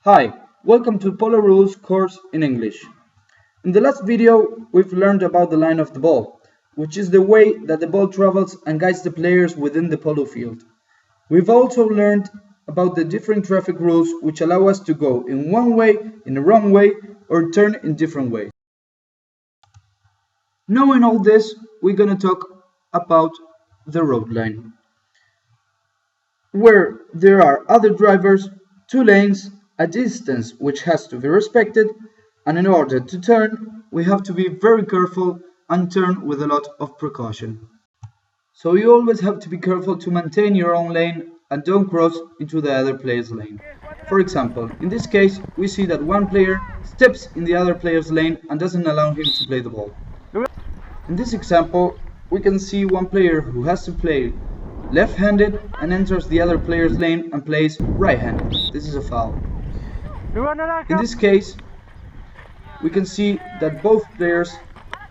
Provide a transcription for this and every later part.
Hi, welcome to Polo Rules course in English. In the last video, we've learned about the line of the ball, which is the way that the ball travels and guides the players within the polo field. We've also learned about the different traffic rules which allow us to go in one way, in the wrong way, or turn in different ways. Knowing all this, we're going to talk about the road line, where there are other drivers, two lanes, a distance which has to be respected, and in order to turn, we have to be very careful and turn with a lot of precaution. So you always have to be careful to maintain your own lane and don't cross into the other player's lane. For example, in this case, we see that one player steps in the other player's lane and doesn't allow him to play the ball. In this example, we can see one player who has to play left-handed and enters the other player's lane and plays right-handed. This is a foul. In this case, we can see that both players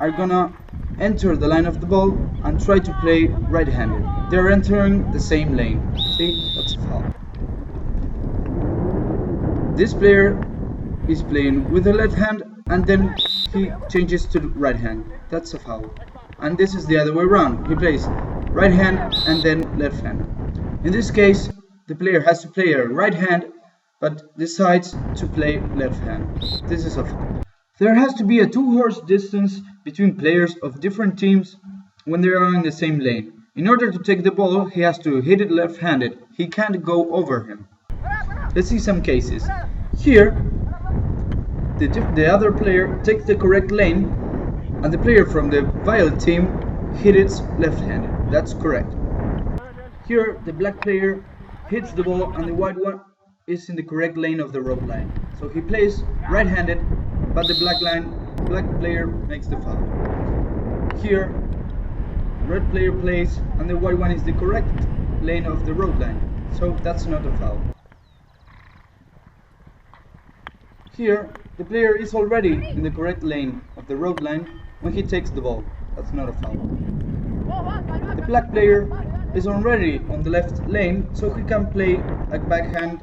are gonna enter the line of the ball and try to play right-handed. They're entering the same lane. See, that's a foul. This player is playing with the left hand and then he changes to the right hand. That's a foul. And this is the other way around. He plays right hand and then left hand. In this case, the player has to play a right hand but decides to play left hand. This is a foul. There has to be a two-horse distance between players of different teams when they are in the same lane. In order to take the ball, he has to hit it left-handed. He can't go over him. Let's see some cases. Here, the other player takes the correct lane and the player from the violet team hit it left-handed. That's correct. Here, the black player hits the ball and the white one is in the correct lane of the road line. So he plays right-handed, but the black player makes the foul. Here, red player plays and the white one is the correct lane of the road line. So that's not a foul. Here, the player is already in the correct lane of the road line when he takes the ball. That's not a foul. The black player is already on the left lane, so he can play a backhand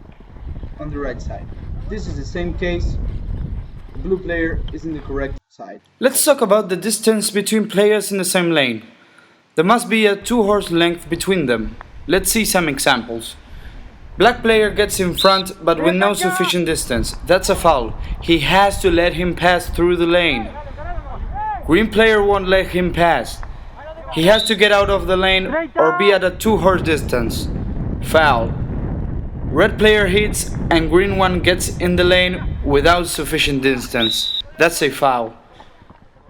on the right side. This is the same case. The blue player is in the correct side. Let's talk about the distance between players in the same lane. There must be a two-horse length between them. Let's see some examples. Black player gets in front but with no sufficient distance. That's a foul. He has to let him pass through the lane. Green player won't let him pass. He has to get out of the lane or be at a two-horse distance. Foul. Red player hits and green one gets in the lane without sufficient distance. That's a foul.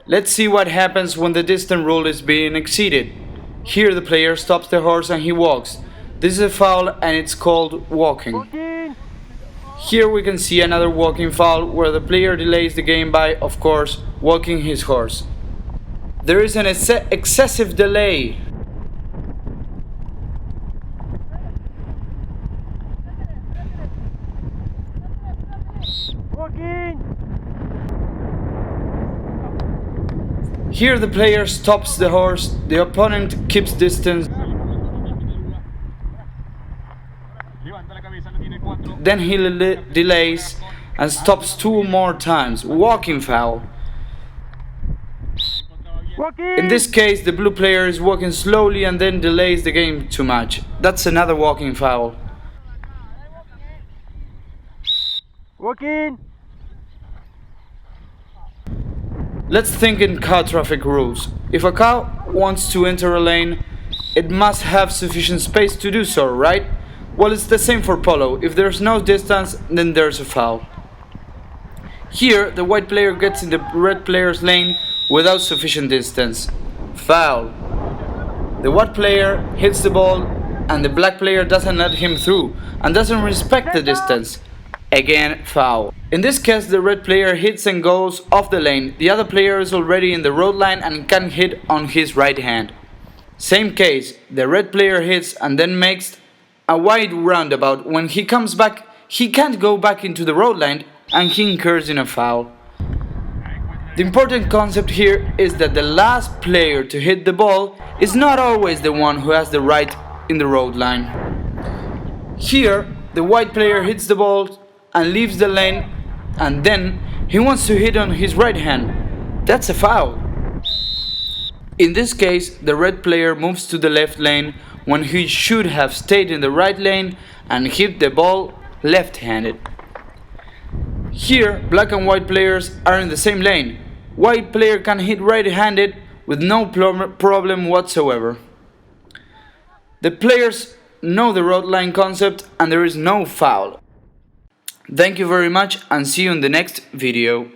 Let's see what happens when the distance rule is being exceeded. Here the player stops the horse and he walks. This is a foul and it's called walking. Here we can see another walking foul where the player delays the game by, of course, walking his horse. There is an excessive delay. Here the player stops the horse, the opponent keeps distance. Then he delays and stops two more times. Walking foul. In this case, the blue player is walking slowly and then delays the game too much. That's another walking foul. Let's think in car traffic rules. If a car wants to enter a lane, it must have sufficient space to do so, right? Well, it's the same for polo. If there's no distance, then there's a foul. Here, the white player gets in the red player's lane without sufficient distance. Foul. The white player hits the ball and the black player doesn't let him through and doesn't respect the distance. Again, foul. In this case, the red player hits and goes off the lane. The other player is already in the road line and can hit on his right hand. Same case, the red player hits and then makes a wide roundabout. When he comes back, he can't go back into the road line and he incurs in a foul. The important concept here is that the last player to hit the ball is not always the one who has the right in the road line. Here, the white player hits the ball and leaves the lane, and then he wants to hit on his right hand. That's a foul. In this case, the red player moves to the left lane when he should have stayed in the right lane and hit the ball left-handed. Here, black and white players are in the same lane. White player can hit right-handed with no problem whatsoever. The players know the road line concept and there is no foul. Thank you very much and see you in the next video.